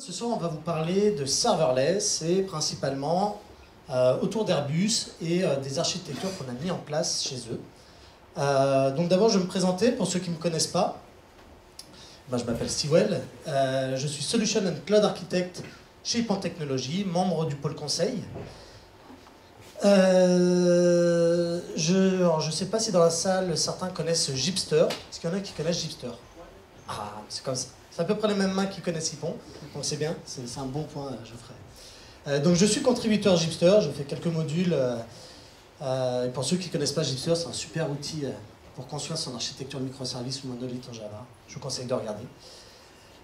Ce soir, on va vous parler de serverless et principalement autour d'Airbus et des architectures qu'on a mis en place chez eux. Donc d'abord, je vais me présenter pour ceux qui ne me connaissent pas. Ben, je m'appelle Stewell, je suis Solution and Cloud Architect chez Hypan Technologies, membre du pôle conseil. Je ne sais pas si dans la salle, certains connaissent Gipster. Est-ce qu'il y en a qui connaissent Gipster? Ah, c'est comme ça. C'est à peu près les mêmes mains qui connaissent Hypan, donc c'est bien, c'est un bon point, Geoffrey. Donc je suis contributeur Gipster, je fais quelques modules. Et pour ceux qui ne connaissent pas Gipster, c'est un super outil pour construire son architecture microservices ou monolithe en Java. Je vous conseille de regarder.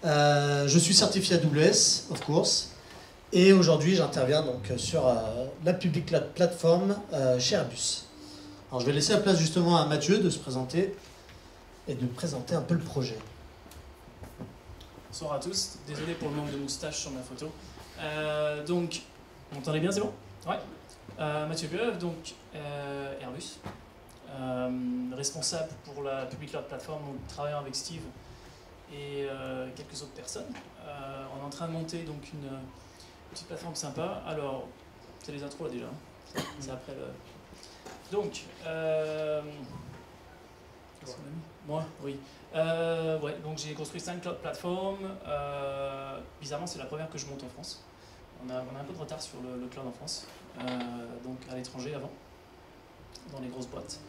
Je suis certifié AWS, of course. Et aujourd'hui, j'interviens donc sur la Public Cloud Platform chez Airbus. Alors je vais laisser la place justement à Mathieu de se présenter et de présenter un peu le projet. Bonsoir à tous, désolé pour le manque de moustache sur ma photo. Donc, vous m'entendez bien, c'est bon? Ouais. Mathieu Bueuf, donc Airbus, responsable pour la Public Cloud Platform, donc travaillant avec Steve et quelques autres personnes. On est en train de monter donc une petite plateforme sympa. Alors, c'est les intros là déjà, c'est après le... Donc, moi, oui. Ouais, donc j'ai construit 5 cloud platforms. Bizarrement, c'est la première que je monte en France. On a un peu de retard sur le cloud en France, donc à l'étranger avant, dans les grosses boîtes.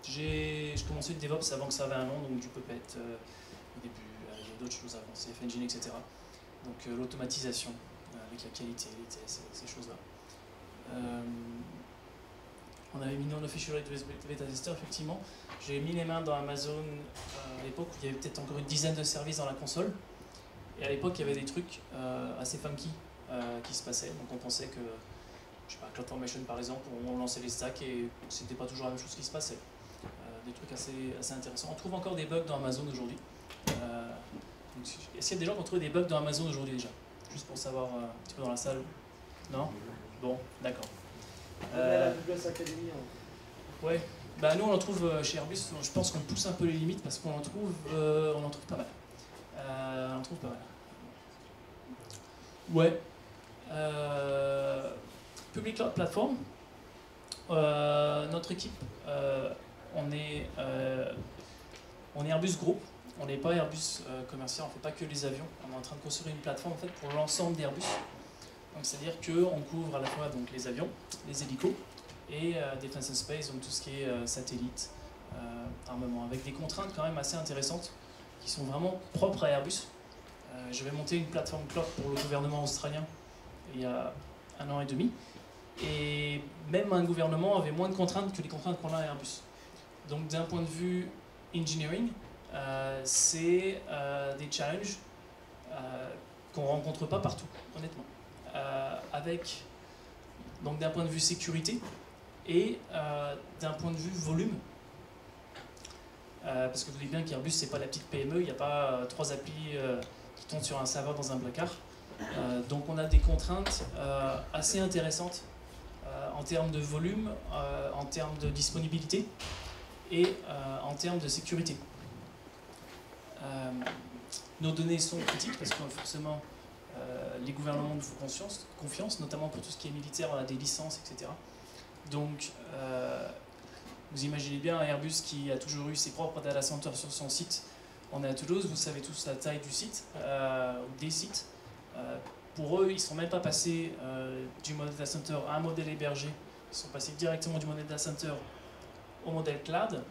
J'ai commencé le DevOps avant que ça avait un nom, donc du Puppet au début, il y a d'autres choses avant, CF Engine, etc. Donc l'automatisation avec la qualité, les tests, ces choses-là. On avait mis non-official beta tester, effectivement. J'ai mis les mains dans Amazon à l'époque où il y avait peut-être encore une dizaine de services dans la console. Et à l'époque, il y avait des trucs assez funky qui se passaient. Donc on pensait que, je sais pas, CloudFormation par exemple, on lançait les stacks et c'était pas toujours la même chose qui se passait. Des trucs assez intéressants. On trouve encore des bugs dans Amazon aujourd'hui. Est-ce qu'il y a des gens qui ont trouvé des bugs dans Amazon aujourd'hui déjà? Juste pour savoir un petit peu dans la salle. Non? Bon, d'accord. La AWS Academy. Ouais, bah nous on en trouve chez Airbus, je pense qu'on pousse un peu les limites parce qu'on en trouve pas mal. On en trouve pas mal. Ouais. Public Cloud Platform. Notre équipe, on est Airbus Group. On n'est pas Airbus commercial, on ne fait pas que les avions. On est en train de construire une plateforme en fait, pour l'ensemble d'Airbus. Donc c'est-à-dire qu'on couvre à la fois donc, les avions, les hélicos et Defense and Space, donc tout ce qui est satellite, armement, avec des contraintes quand même assez intéressantes qui sont vraiment propres à Airbus. J'avais monté une plateforme cloud pour le gouvernement australien il y a 1 an et demi, et même un gouvernement avait moins de contraintes que les contraintes qu'on a à Airbus. Donc d'un point de vue engineering, c'est des challenges qu'on ne rencontre pas partout, honnêtement. Avec, donc d'un point de vue sécurité et d'un point de vue volume, parce que vous dites bien qu'Airbus c'est pas la petite PME, il n'y a pas 3 applis qui tombent sur un serveur dans un placard, donc on a des contraintes assez intéressantes en termes de volume, en termes de disponibilité et en termes de sécurité. Nos données sont critiques parce que forcément les gouvernements nous font confiance, notamment pour tout ce qui est militaire, on a des licences, etc. Donc, vous imaginez bien Airbus qui a toujours eu ses propres data centers sur son site. On est à Toulouse, vous savez tous la taille du site, ou des sites. Pour eux, ils ne sont même pas passés du modèle data center à un modèle hébergé. Ils sont passés directement du modèle data center au modèle cloud.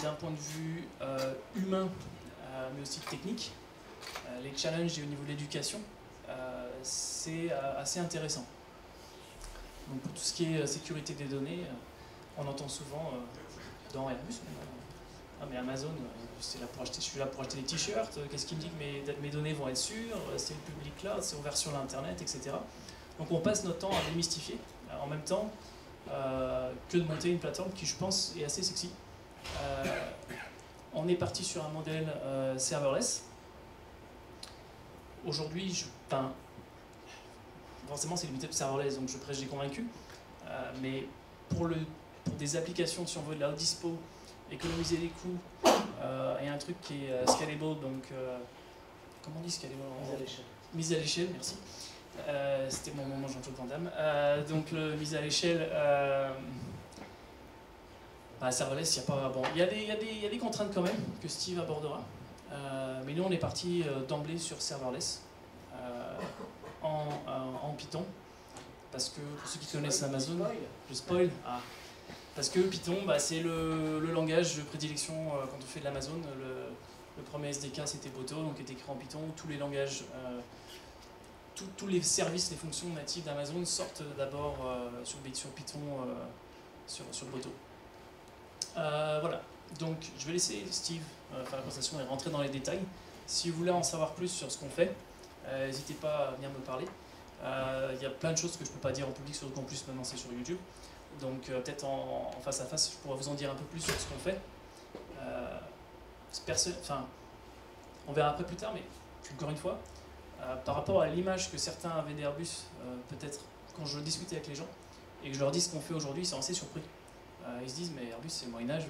D'un point de vue humain, mais aussi technique, les challenges et au niveau de l'éducation, c'est assez intéressant. Donc pour tout ce qui est sécurité des données, on entend souvent dans Airbus, ah mais Amazon, je suis là pour acheter des t-shirts, qu'est-ce qui me dit que mes données vont être sûres, c'est le public cloud, c'est ouvert sur l'internet, etc. Donc on passe notre temps à démystifier, en même temps que de monter une plateforme qui je pense est assez sexy. On est parti sur un modèle serverless. Aujourd'hui, forcément c'est limité pour serverless, donc je prêche des convaincus. Mais pour des applications, si on veut de la haute dispo, économiser les coûts, et un truc qui est scalable, donc comment on dit ce qu'elle est Mise à l'échelle. Mise à l'échelle, merci. C'était mon moment Jean-Claude Van Damme. Donc, mise à l'échelle, serverless, il y a pas. Bon, il y a des contraintes quand même que Steve abordera. Mais nous, on est parti d'emblée sur serverless en Python. Parce que pour ceux qui connaissent Amazon, je spoil. Parce que Python, c'est le langage de prédilection quand on fait de l'Amazon. Le premier SDK, c'était Boto, donc est écrit en Python. Tous les langages, tous les services, les fonctions natives d'Amazon sortent d'abord sur Python, sur Boto. Voilà, donc je vais laisser Steve faire la présentation et rentrer dans les détails. Si vous voulez en savoir plus sur ce qu'on fait, n'hésitez pas à venir me parler. Il y a plein de choses que je ne peux pas dire en public, surtout qu'en plus maintenant c'est sur YouTube. Donc peut-être en face à face, je pourrais vous en dire un peu plus sur ce qu'on fait. On verra après plus tard, mais encore une fois, par rapport à l'image que certains avaient d'Airbus, peut-être quand je discutais avec les gens, et que je leur dis ce qu'on fait aujourd'hui, ils sont assez surpris. Ils se disent, mais Airbus c'est le Moyen-Âge,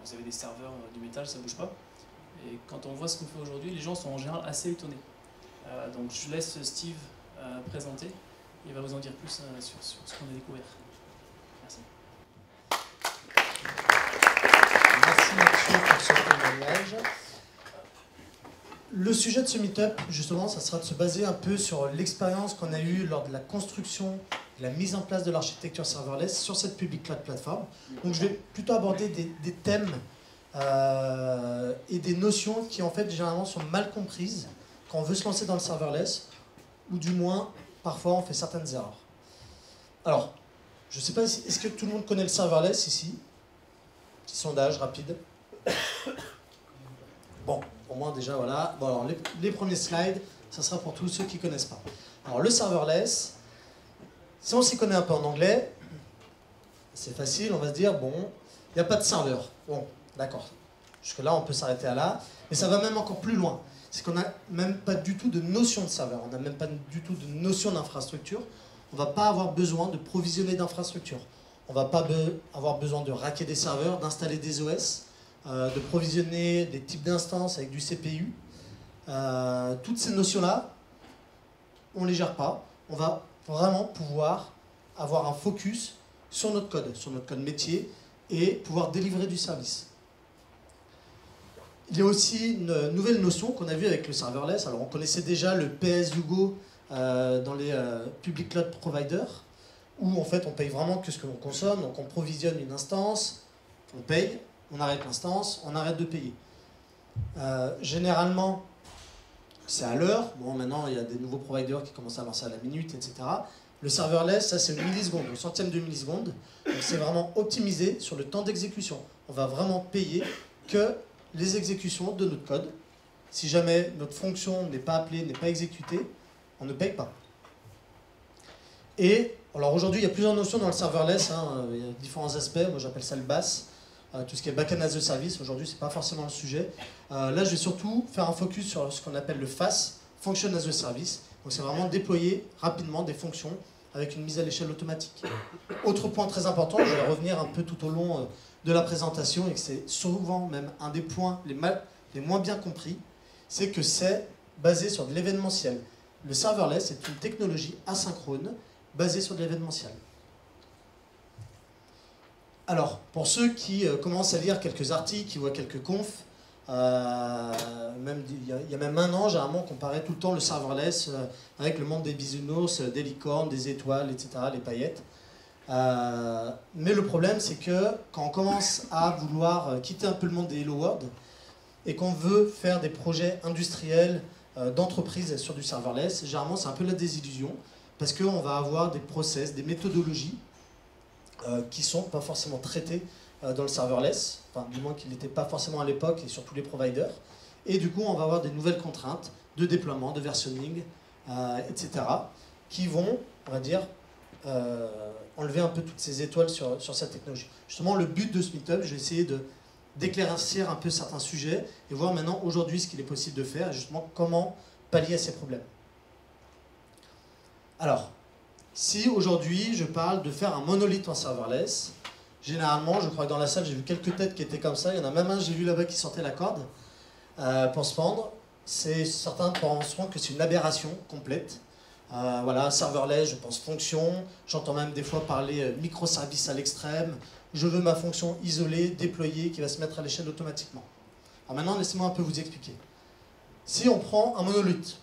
vous avez des serveurs du métal, ça ne bouge pas. Et quand on voit ce qu'on fait aujourd'hui, les gens sont en général assez étonnés. Donc je laisse Steve présenter, il va vous en dire plus sur ce qu'on a découvert. Merci. Merci Mathieu pour ce témoignage. Le sujet de ce meet-up, justement, ça sera de se baser un peu sur l'expérience qu'on a eue lors de la construction, de la mise en place de l'architecture serverless sur cette public cloud plateforme. Donc je vais plutôt aborder des thèmes et des notions qui en fait généralement sont mal comprises quand on veut se lancer dans le serverless, ou du moins parfois on fait certaines erreurs. Alors, je ne sais pas, est-ce que tout le monde connaît le serverless ici? Petit sondage rapide. Bon, au moins déjà voilà. Bon alors les premiers slides, ça sera pour tous ceux qui ne connaissent pas. Alors le serverless, si on s'y connaît un peu en anglais, c'est facile, on va se dire, bon, il n'y a pas de serveur. Bon, d'accord. Jusque-là, on peut s'arrêter à là. Mais ça va même encore plus loin. C'est qu'on n'a même pas du tout de notion de serveur. On n'a même pas du tout de notion d'infrastructure. On ne va pas avoir besoin de provisionner d'infrastructure. On ne va pas avoir besoin de racker des serveurs, d'installer des OS, de provisionner des types d'instances avec du CPU. Toutes ces notions-là, on ne les gère pas. On va vraiment pouvoir avoir un focus sur notre code métier, et pouvoir délivrer du service. Il y a aussi une nouvelle notion qu'on a vue avec le serverless. Alors on connaissait déjà le pay-as-you-go dans les public cloud providers, où en fait on paye vraiment que ce que l'on consomme, donc on provisionne une instance, on paye, on arrête l'instance, on arrête de payer. Généralement, c'est à l'heure. Bon, maintenant il y a des nouveaux providers qui commencent à lancer à la minute, etc. Le serverless, ça c'est une milliseconde, une centième de milliseconde. Donc c'est vraiment optimisé sur le temps d'exécution. On va vraiment payer que les exécutions de notre code. Si jamais notre fonction n'est pas appelée, n'est pas exécutée, on ne paye pas. Et alors aujourd'hui, il y a plusieurs notions dans le serverless. Il y a différents aspects. Moi j'appelle ça le BAS. Tout ce qui est backend as a service. Aujourd'hui, ce n'est pas forcément le sujet. Là, je vais surtout faire un focus sur ce qu'on appelle le FAS, Function as a Service. Donc c'est vraiment déployer rapidement des fonctions avec une mise à l'échelle automatique. Autre point très important, je vais revenir un peu tout au long de la présentation, et que c'est souvent même un des points les moins bien compris, c'est que c'est basé sur de l'événementiel. Le serverless est une technologie asynchrone basée sur de l'événementiel. Alors, pour ceux qui commencent à lire quelques articles, qui voient quelques confs, il y a même un an, généralement, on comparait tout le temps le serverless avec le monde des bisounours, des licornes, des étoiles, etc., les paillettes. Mais le problème, c'est que quand on commence à vouloir quitter un peu le monde des Hello World et qu'on veut faire des projets industriels d'entreprise sur du serverless, généralement, c'est un peu la désillusion parce qu'on va avoir des process, des méthodologies qui ne sont pas forcément traitées dans le serverless, enfin, du moins qu'il n'était pas forcément à l'époque et sur tous les providers. Et du coup, on va avoir des nouvelles contraintes de déploiement, de versionning, etc., qui vont, on va dire, enlever un peu toutes ces étoiles sur cette technologie. Justement, le but de ce meet-up, je vais essayer d'éclaircir un peu certains sujets et voir maintenant, aujourd'hui, ce qu'il est possible de faire et justement comment pallier à ces problèmes. Alors, si aujourd'hui, je parle de faire un monolithe en serverless, généralement, je crois que dans la salle, j'ai vu quelques têtes qui étaient comme ça. Il y en a même un, j'ai vu là-bas qui sortait la corde pour se pendre. certains penseront que c'est une aberration complète. Voilà, serverless, je pense fonction, j'entends même des fois parler microservice à l'extrême, je veux ma fonction isolée, déployée, qui va se mettre à l'échelle automatiquement. Alors maintenant, laissez-moi un peu vous expliquer. Si on prend un monolithe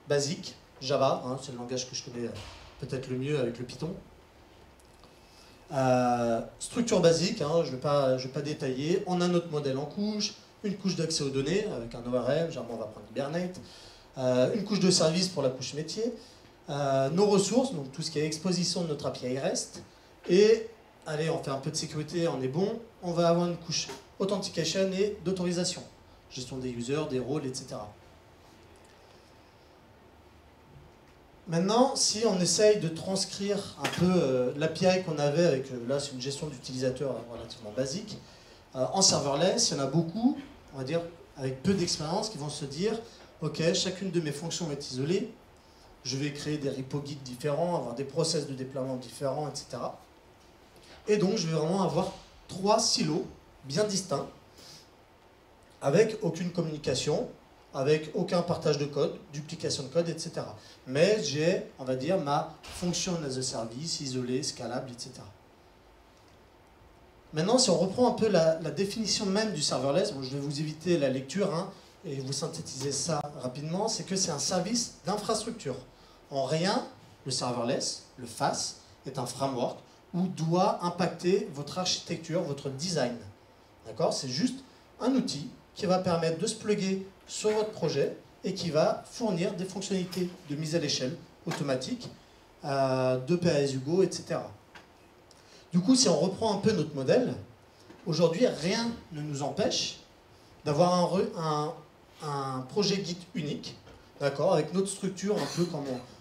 basique, Java, hein, c'est le langage que je connais peut-être le mieux avec le Python, structure basique, hein, je ne vais pas détailler, on a notre modèle en couche, une couche d'accès aux données avec un ORM, généralement on va prendre Hibernate, une couche de service pour la couche métier, nos ressources, donc tout ce qui est exposition de notre API REST, et allez, on fait un peu de sécurité, on est bon, on va avoir une couche authentication et d'autorisation, gestion des users, des rôles, etc. Maintenant, si on essaye de transcrire un peu l'API qu'on avait avec, là c'est une gestion d'utilisateur relativement basique, en serverless, il y en a beaucoup, on va dire, avec peu d'expérience, qui vont se dire, ok, chacune de mes fonctions est isolée, je vais créer des repo guides différents, avoir des process de déploiement différents, etc. Et donc, je vais vraiment avoir 3 silos bien distincts, avec aucune communication, avec aucun partage de code, duplication de code, etc. Mais j'ai, on va dire, ma function as a service, isolée, scalable, etc. Maintenant, si on reprend un peu la définition même du serverless, bon, je vais vous éviter la lecture, hein, et vous synthétiser ça rapidement, c'est que c'est un service d'infrastructure. En rien, le serverless, le FaaS, est un framework où doit impacter votre architecture, votre design. D'accord? C'est juste un outil qui va permettre de se plugger sur votre projet et qui va fournir des fonctionnalités de mise à l'échelle automatique, de pay-as-you-go, etc. Du coup, si on reprend un peu notre modèle, aujourd'hui, rien ne nous empêche d'avoir un projet Git unique, d'accord, avec notre structure un peu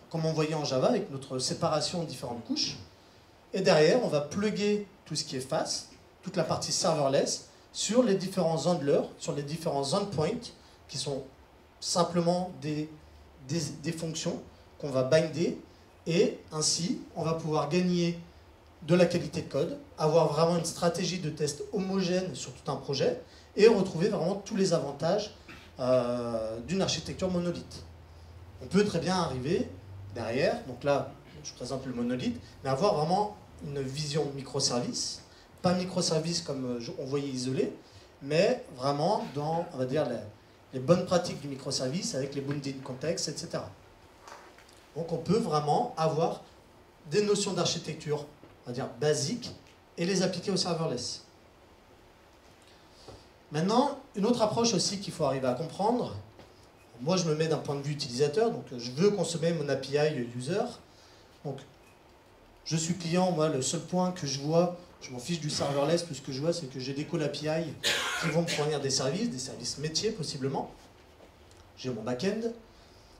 comme on voyait en Java, avec notre séparation en différentes couches. Et derrière, on va plugger tout ce qui est FaaS, toute la partie serverless, sur les différents handlers, sur les différents endpoints, qui sont simplement des fonctions qu'on va binder, et ainsi, on va pouvoir gagner de la qualité de code, avoir vraiment une stratégie de test homogène sur tout un projet, et retrouver vraiment tous les avantages d'une architecture monolithe. On peut très bien arriver derrière, donc là, je présente le monolithe, mais avoir vraiment une vision microservice, pas microservice comme on voyait isolé, mais vraiment dans, on va dire, les bonnes pratiques du microservice avec les bounding contexts, etc. Donc on peut vraiment avoir des notions d'architecture, on va dire, basiques, et les appliquer au serverless. Maintenant, une autre approche aussi qu'il faut arriver à comprendre, moi je me mets d'un point de vue utilisateur, donc je veux consommer mon API user, donc je suis client, moi le seul point que je vois, je m'en fiche du serverless, tout ce que je vois c'est que j'ai des calls API qui vont me fournir des services métiers possiblement, j'ai mon back-end.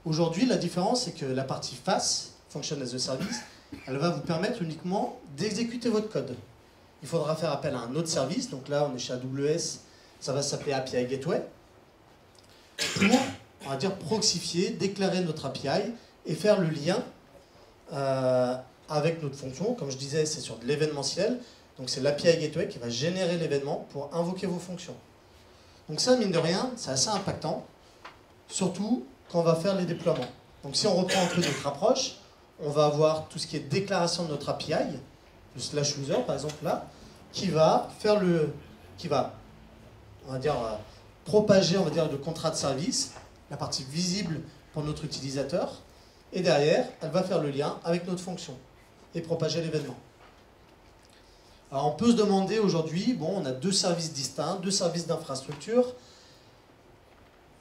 Aujourd'hui la différence c'est que la partie FaaS, Function as a Service, elle va vous permettre uniquement d'exécuter votre code. Il faudra faire appel à un autre service, donc là on est chez AWS, ça va s'appeler API Gateway, pour, on va dire, proxifier, déclarer notre API et faire le lien avec notre fonction. Comme je disais, c'est sur de l'événementiel, donc c'est l'API Gateway qui va générer l'événement pour invoquer vos fonctions. Donc ça, mine de rien, c'est assez impactant, surtout quand on va faire les déploiements. Donc si on reprend un peu notre approche, on va avoir tout ce qui est déclaration de notre API, le slash user par exemple là, qui va faire on va dire, propager, on va dire, le contrat de service, la partie visible pour notre utilisateur, et derrière, elle va faire le lien avec notre fonction et propager l'événement. Alors on peut se demander aujourd'hui, bon, on a 2 services distincts, 2 services d'infrastructure.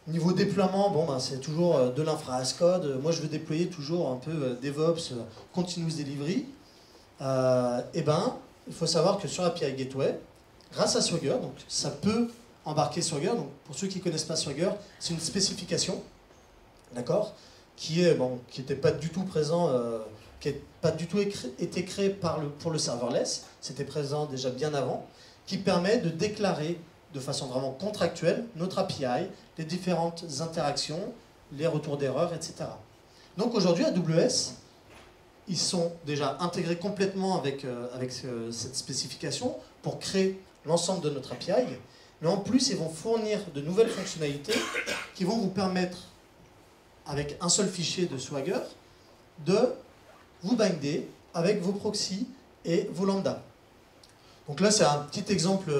Niveau déploiement, bon, ben, c'est toujours de l'infra as code. Moi, je veux déployer toujours un peu DevOps, Continuous Delivery. Et ben, il faut savoir que sur API Gateway, grâce à Swagger, donc ça peut embarquer Swagger. Donc pour ceux qui ne connaissent pas Swagger, c'est une spécification, d'accord, qui n'était pas du tout présent, qui n'a pas du tout été créé pour le serverless. C'était présent déjà bien avant, qui permet de déclarer de façon vraiment contractuelle notre API, les différentes interactions, les retours d'erreurs, etc. Donc aujourd'hui, AWS, ils sont déjà intégrés complètement avec cette spécification pour créer l'ensemble de notre API, mais en plus, ils vont fournir de nouvelles fonctionnalités qui vont vous permettre, avec un seul fichier de Swagger, de vous binder avec vos proxys et vos lambda. Donc là, c'est un petit exemple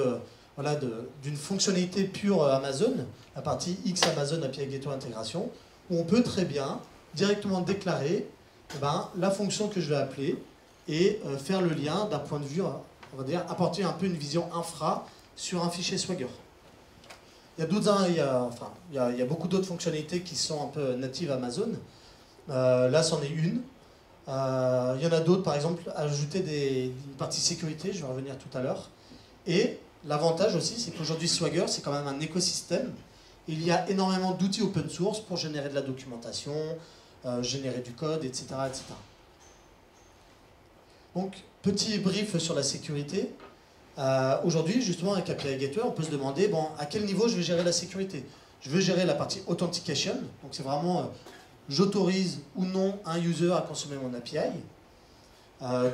voilà, d'une fonctionnalité pure Amazon, la partie X Amazon API Gateway Intégration, où on peut très bien directement déclarer la fonction que je vais appeler et faire le lien d'un point de vue, on va dire, apporter un peu une vision infra sur un fichier Swagger. Il y a d'autres, il y a beaucoup d'autres fonctionnalités qui sont un peu natives Amazon. Là, c'en est une. Il y en a d'autres, par exemple, ajouter une partie sécurité, je vais revenir tout à l'heure. Et l'avantage aussi, c'est qu'aujourd'hui, Swagger, c'est quand même un écosystème. Il y a énormément d'outils open source pour générer de la documentation, générer du code, etc., etc. Donc, petit brief sur la sécurité. Aujourd'hui, justement, avec API Gateway, on peut se demander, bon, à quel niveau je vais gérer la sécurité? Je veux gérer la partie authentication, donc c'est vraiment, j'autorise ou non un user à consommer mon API.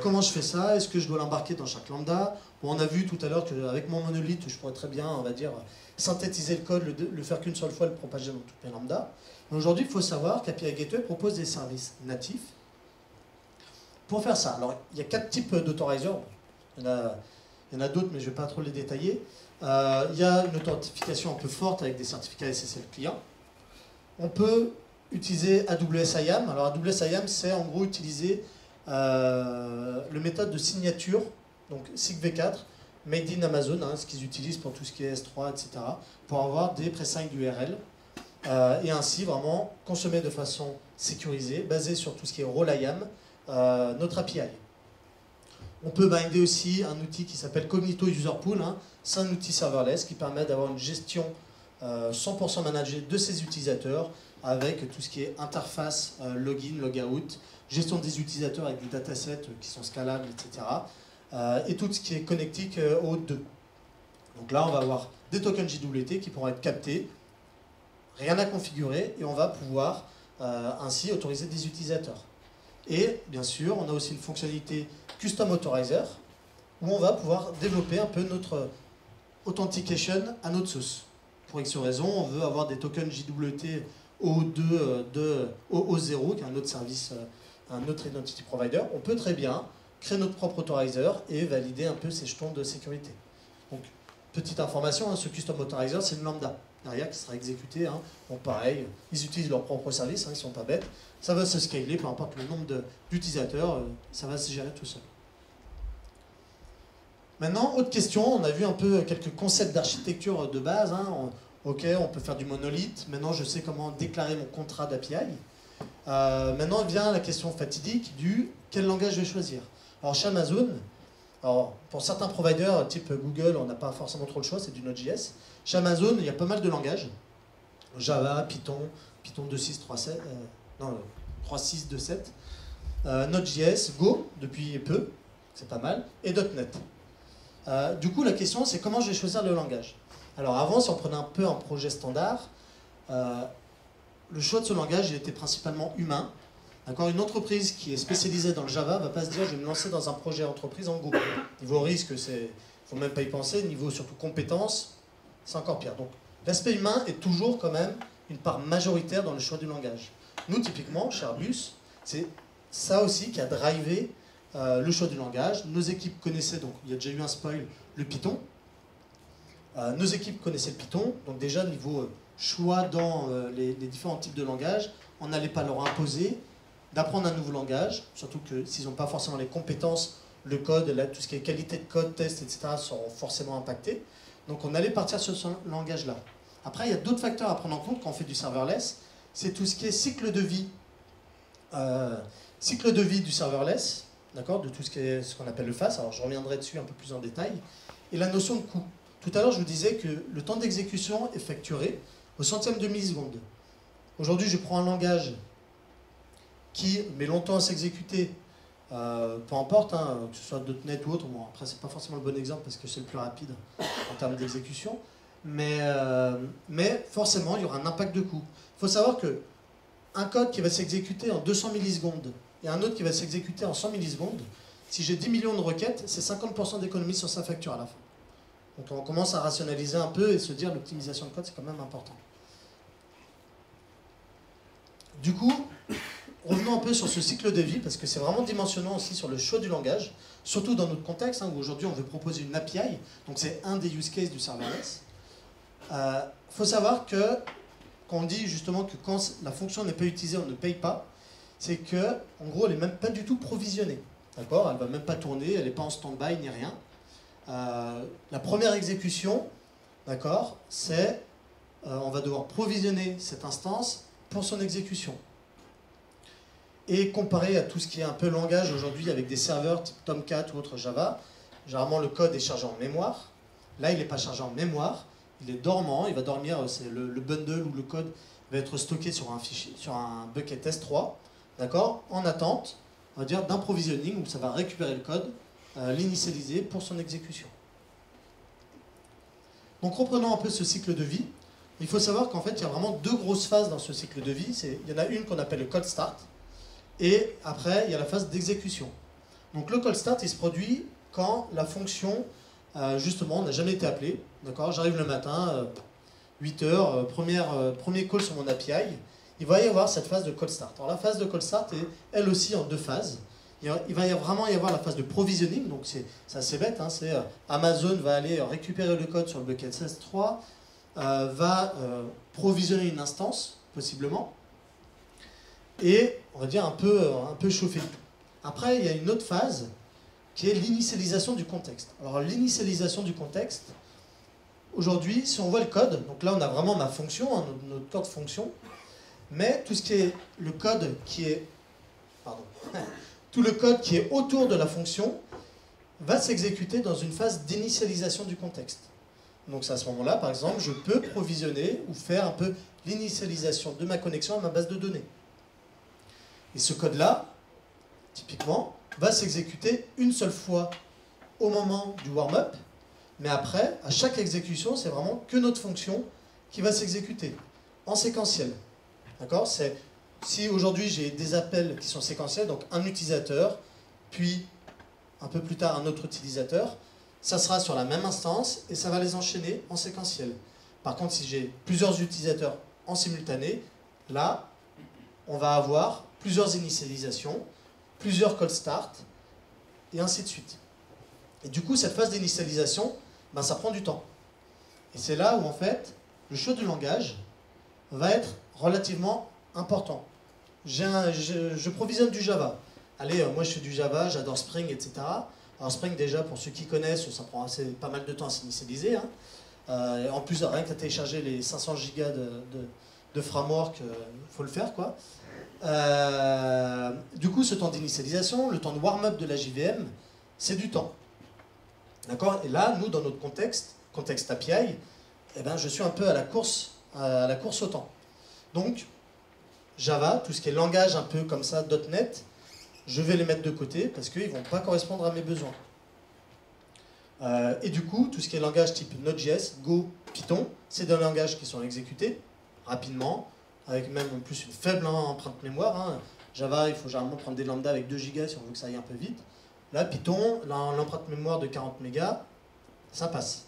Comment je fais ça? Est-ce que je dois l'embarquer dans chaque lambda? Bon, on a vu tout à l'heure qu'avec mon monolithe, je pourrais très bien, on va dire, synthétiser le code, le faire qu'une seule fois, le propager dans toutes mes lambdas. Aujourd'hui, il faut savoir qu'API Gateway propose des services natifs pour faire ça. Alors, il y a 4 types d'autoriseurs. Il y en a d'autres, mais je ne vais pas trop les détailler. Il y a une authentification un peu forte avec des certificats SSL client. On peut utiliser AWS IAM. Alors AWS IAM, c'est en gros utiliser le méthode de signature, donc SIG-V4, made in Amazon, hein, ce qu'ils utilisent pour tout ce qui est S3, etc., pour avoir des pré-signed URL, et ainsi vraiment consommer de façon sécurisée, basée sur tout ce qui est role IAM, notre API. On peut binder aussi un outil qui s'appelle Cognito User Pool. Hein. C'est un outil serverless qui permet d'avoir une gestion 100% managée de ses utilisateurs avec tout ce qui est interface, login, logout, gestion des utilisateurs avec des datasets qui sont scalables, etc. Et tout ce qui est connectique au 2. Donc là, on va avoir des tokens JWT qui pourront être captés, rien à configurer, et on va pouvoir ainsi autoriser des utilisateurs. Et bien sûr, on a aussi une fonctionnalité Custom Authorizer, où on va pouvoir développer un peu notre authentication à notre sauce. Pour X raison, on veut avoir des tokens JWT O2 de OO0, qui est un autre service, un autre identity provider. On peut très bien créer notre propre authorizer et valider un peu ces jetons de sécurité. Donc, petite information, hein, ce Custom Authorizer, c'est une lambda derrière qui sera exécutée. Hein. Donc pareil, ils utilisent leur propre service, hein, ils ne sont pas bêtes. Ça va se scaler, peu importe le nombre d'utilisateurs, ça va se gérer tout seul. Maintenant, autre question, on a vu un peu quelques concepts d'architecture de base. Hein. Ok, on peut faire du monolithe. Maintenant, je sais comment déclarer mon contrat d'API. Maintenant vient la question fatidique du quel langage je vais choisir. Alors chez Amazon, alors, pour certains providers type Google, on n'a pas forcément trop le choix, c'est du Node.js. Chez Amazon, il y a pas mal de langages. Java, Python, Python 2.6, 3.7, non, 3.6, 2.7. Node.js, Go, depuis peu, c'est pas mal, et .NET. Du coup, la question, c'est comment je vais choisir le langage. Alors avant, si on prenait un peu un projet standard, le choix de ce langage, il était principalement humain. Une entreprise qui est spécialisée dans le Java ne va pas se dire je vais me lancer dans un projet entreprise en Go. Niveau risque, il ne faut même pas y penser. Niveau surtout compétences, c'est encore pire. Donc l'aspect humain est toujours quand même une part majoritaire dans le choix du langage. Nous, typiquement, chez Airbus, c'est ça aussi qui a drivé le choix du langage. Nos équipes connaissaient, donc il y a déjà eu un spoil, le Python. Nos équipes connaissaient le Python, donc déjà niveau choix dans les différents types de langages, on n'allait pas leur imposer d'apprendre un nouveau langage, surtout que s'ils n'ont pas forcément les compétences, le code, tout ce qui est qualité de code, test, etc. seront forcément impactés. Donc on allait partir sur ce langage-là. Après, il y a d'autres facteurs à prendre en compte quand on fait du serverless, c'est tout ce qui est cycle de vie du serverless, d'accord, de tout ce qu'on appelle le FAS, alors je reviendrai dessus un peu plus en détail, et la notion de coût. Tout à l'heure, je vous disais que le temps d'exécution est facturé au centième de milliseconde. Aujourd'hui, je prends un langage qui met longtemps à s'exécuter, peu importe, hein, que ce soit .NET ou autre. Bon, après, c'est pas forcément le bon exemple parce que c'est le plus rapide en termes d'exécution, mais forcément, il y aura un impact de coût. Il faut savoir que un code qui va s'exécuter en 200 millisecondes et un autre qui va s'exécuter en 100 millisecondes, si j'ai 10 millions de requêtes, c'est 50% d'économie sur sa facture à la fin. Donc on commence à rationaliser un peu et se dire l'optimisation de code, c'est quand même important. Du coup, revenons un peu sur ce cycle de vie, parce que c'est vraiment dimensionnant aussi sur le choix du langage, surtout dans notre contexte, hein, où aujourd'hui on veut proposer une API, donc c'est un des use cases du serverless. Faut savoir que, quand on dit justement que quand la fonction n'est pas utilisée, on ne paye pas, c'est que, en gros, elle n'est même pas du tout provisionnée. D'accord ? Elle ne va même pas tourner, elle n'est pas en stand-by ni rien. La première exécution, d'accord, c'est on va devoir provisionner cette instance pour son exécution. Et comparé à tout ce qui est un peu langage aujourd'hui avec des serveurs type Tomcat ou autre Java, généralement le code est chargé en mémoire. Là, il n'est pas chargé en mémoire, il est dormant, il va dormir, c'est le bundle ou le code va être stocké sur un fichier, sur un bucket S3, d'accord, en attente, on va dire, d'un provisioning où ça va récupérer le code, l'initialiser pour son exécution. Donc reprenons un peu ce cycle de vie. Il faut savoir qu'en fait, il y a vraiment deux grosses phases dans ce cycle de vie. Il y en a une qu'on appelle le cold start, et après, il y a la phase d'exécution. Donc le cold start, il se produit quand la fonction, justement, n'a jamais été appelée. D'accord ? J'arrive le matin, 8h, premier call sur mon API. Il va y avoir cette phase de cold start. Alors la phase de cold start est, elle aussi, en deux phases. Il va vraiment y avoir la phase de provisioning, donc c'est assez bête, hein, c'est Amazon va aller récupérer le code sur le bucket S3, va provisionner une instance, possiblement, et on va dire un peu chauffer. Après, il y a une autre phase qui est l'initialisation du contexte. Alors l'initialisation du contexte, aujourd'hui, si on voit le code, donc là on a vraiment ma fonction, hein, notre code fonction, mais tout ce qui est le code qui est... Pardon. Tout le code qui est autour de la fonction va s'exécuter dans une phase d'initialisation du contexte. Donc c'est à ce moment-là, par exemple, je peux provisionner ou faire un peu l'initialisation de ma connexion à ma base de données. Et ce code-là, typiquement, va s'exécuter une seule fois au moment du warm-up, mais après, à chaque exécution, c'est vraiment que notre fonction qui va s'exécuter en séquentiel. D'accord ? Si aujourd'hui j'ai des appels qui sont séquentiels, donc un utilisateur, puis un peu plus tard un autre utilisateur, ça sera sur la même instance et ça va les enchaîner en séquentiel. Par contre, si j'ai plusieurs utilisateurs en simultané, là, on va avoir plusieurs initialisations, plusieurs cold start, et ainsi de suite. Et du coup, cette phase d'initialisation, ben, ça prend du temps. Et c'est là où, en fait, le choix du langage va être relativement important. Je provisionne du Java. Allez, moi je fais du Java, j'adore Spring, etc. Alors Spring, déjà, pour ceux qui connaissent, ça prend pas mal de temps à s'initialiser. Hein. En plus, rien qu'à télécharger les 500 gigas de framework, il faut le faire, quoi. Du coup, ce temps d'initialisation, le temps de warm-up de la JVM, c'est du temps. D'accord ? Et là, nous, dans notre contexte API, eh ben, je suis un peu à la course au temps. Donc, Java, tout ce qui est langage un peu comme ça, .NET, je vais les mettre de côté parce qu'ils ne vont pas correspondre à mes besoins. Et du coup, tout ce qui est langage type Node.js, Go, Python, c'est des langages qui sont exécutés rapidement, avec même en plus une faible empreinte mémoire. Hein. Java, il faut généralement prendre des lambda avec 2 Go si on veut que ça aille un peu vite. Là, Python, l'empreinte mémoire de 40 mégas, ça passe.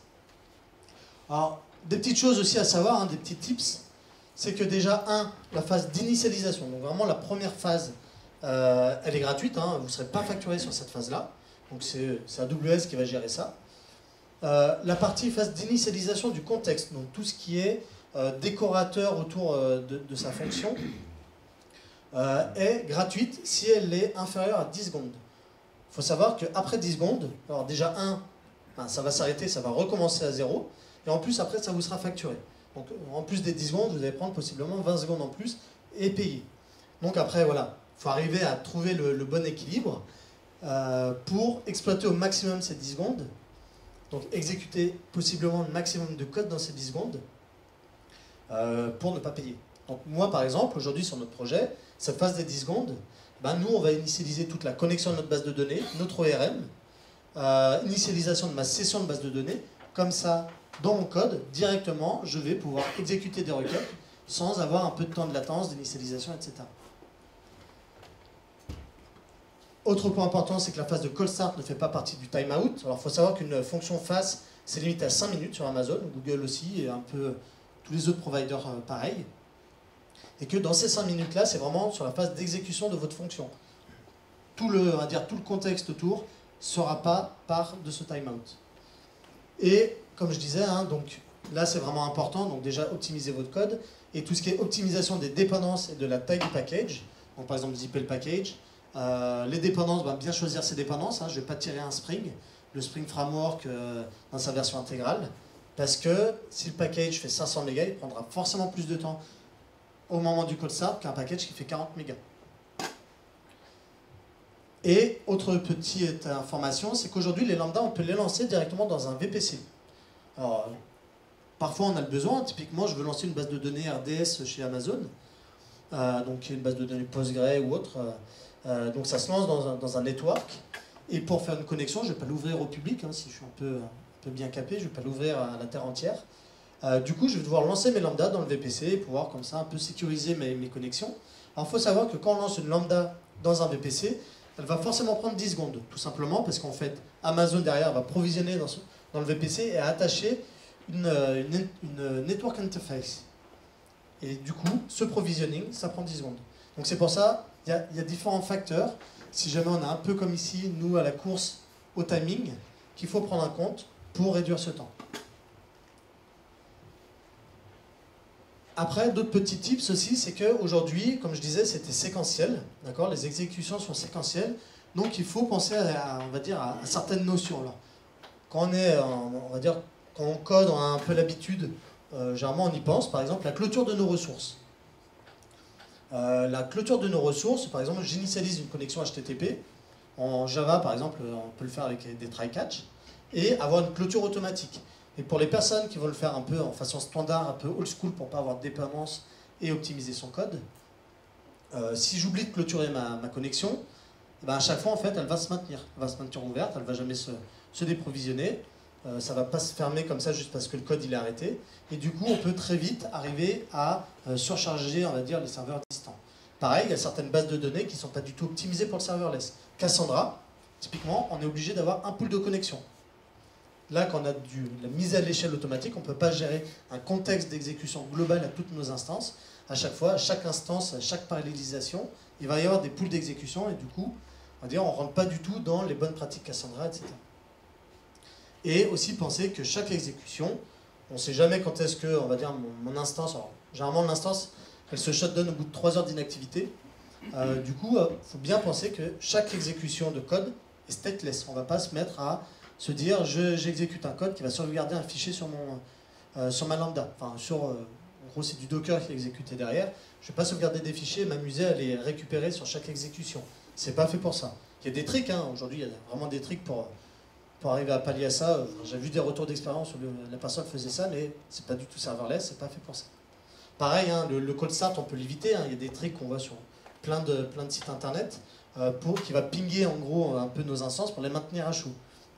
Alors, des petites choses aussi à savoir, hein, des petits tips. C'est que déjà, la phase d'initialisation, donc vraiment la première phase, elle est gratuite, hein, vous ne serez pas facturé sur cette phase-là, donc c'est AWS qui va gérer ça. La partie phase d'initialisation du contexte, donc tout ce qui est décorateur autour de sa fonction, est gratuite si elle est inférieure à 10 secondes. Il faut savoir qu'après 10 secondes, alors déjà ça va s'arrêter, ça va recommencer à 0, et en plus après ça vous sera facturé. Donc, en plus des 10 secondes, vous allez prendre possiblement 20 secondes en plus et payer. Donc après, voilà, il faut arriver à trouver le bon équilibre pour exploiter au maximum ces 10 secondes. Donc exécuter possiblement le maximum de code dans ces 10 secondes pour ne pas payer. Donc moi, par exemple, aujourd'hui sur notre projet, cette phase des 10 secondes, ben, nous, on va initialiser toute la connexion de notre base de données, notre ORM, initialisation de ma session de base de données, comme ça, dans mon code, directement, je vais pouvoir exécuter des requêtes sans avoir un peu de temps de latence, d'initialisation, etc. Autre point important, c'est que la phase de call start ne fait pas partie du timeout. Alors, il faut savoir qu'une fonction fast, c'est limité à 5 minutes sur Amazon, Google aussi, et un peu tous les autres providers pareils. et que dans ces 5 minutes-là, c'est vraiment sur la phase d'exécution de votre fonction. Tout le, on va dire, tout le contexte autour ne sera pas part de ce timeout. Et comme je disais, hein, donc, là c'est vraiment important, donc déjà optimiser votre code, et tout ce qui est optimisation des dépendances et de la taille du package, donc par exemple zipper le package, les dépendances, bien choisir ses dépendances, hein, je ne vais pas tirer un Spring, le Spring Framework dans sa version intégrale, parce que si le package fait 500 mégas, il prendra forcément plus de temps au moment du cold start qu'un package qui fait 40 mégas. Et autre petite information, c'est qu'aujourd'hui les lambdas, on peut les lancer directement dans un VPC. Alors, parfois on a le besoin, typiquement je veux lancer une base de données RDS chez Amazon, donc une base de données Postgre ou autre, donc ça se lance dans un network, et pour faire une connexion, je ne vais pas l'ouvrir au public, hein, si je suis un peu bien capé, je ne vais pas l'ouvrir à la terre entière. Du coup, je vais devoir lancer mes lambdas dans le VPC et pouvoir comme ça un peu sécuriser mes connexions. Alors il faut savoir que quand on lance une lambda dans un VPC, elle va forcément prendre 10 secondes, tout simplement parce qu'en fait, Amazon derrière va provisionner dans le VPC et attacher une network interface. Et du coup, ce provisioning, ça prend 10 secondes. Donc c'est pour ça, il y a différents facteurs. Si jamais on a un peu comme ici, nous à la course au timing, qu'il faut prendre en compte pour réduire ce temps. Après, d'autres petits tips aussi, c'est qu'aujourd'hui, comme je disais, c'était séquentiel, d'accord ? Les exécutions sont séquentielles, donc il faut penser on va dire, à certaines notions. Alors, quand on va dire, quand on code, on a un peu l'habitude, généralement on y pense, par exemple, la clôture de nos ressources. La clôture de nos ressources, par exemple, j'initialise une connexion HTTP. En Java, par exemple, on peut le faire avec des try-catch, et avoir une clôture automatique. Et pour les personnes qui veulent le faire un peu en façon standard, un peu old school pour ne pas avoir de dépendance et optimiser son code, si j'oublie de clôturer ma connexion, à chaque fois en fait elle va se maintenir. Elle va se maintenir ouverte, elle ne va jamais se déprovisionner. Ça ne va pas se fermer comme ça juste parce que le code il est arrêté. Et du coup on peut très vite arriver à surcharger, on va dire, les serveurs distants. Pareil, il y a certaines bases de données qui ne sont pas du tout optimisées pour le serverless. Cassandra, typiquement, on est obligé d'avoir un pool de connexion. Là, quand on a la mise à l'échelle automatique, on ne peut pas gérer un contexte d'exécution global à toutes nos instances. À chaque fois, à chaque instance, à chaque parallélisation, il va y avoir des pools d'exécution et du coup, on va dire, on ne rentre pas du tout dans les bonnes pratiques Cassandra, etc. Et aussi penser que chaque exécution, on ne sait jamais quand est-ce que, on va dire, mon instance, alors, généralement l'instance, elle se shutdown au bout de 3 heures d'inactivité. Du coup, il faut bien penser que chaque exécution de code est stateless. On ne va pas se mettre à se dire j'exécute un code qui va sauvegarder un fichier sur ma lambda. Enfin, en gros, c'est du Docker qui est exécuté derrière. Je ne vais pas sauvegarder des fichiers et m'amuser à les récupérer sur chaque exécution. C'est pas fait pour ça. Il y a des tricks, hein. Aujourd'hui, il y a vraiment des tricks pour arriver à pallier à ça. J'ai vu des retours d'expérience où la personne faisait ça, mais c'est pas du tout serverless, c'est pas fait pour ça. Pareil, hein, le cold start, on peut l'éviter. Hein. Il y a des tricks qu'on voit sur plein de sites internet qui va pinguer en gros un peu nos instances pour les maintenir à chaud.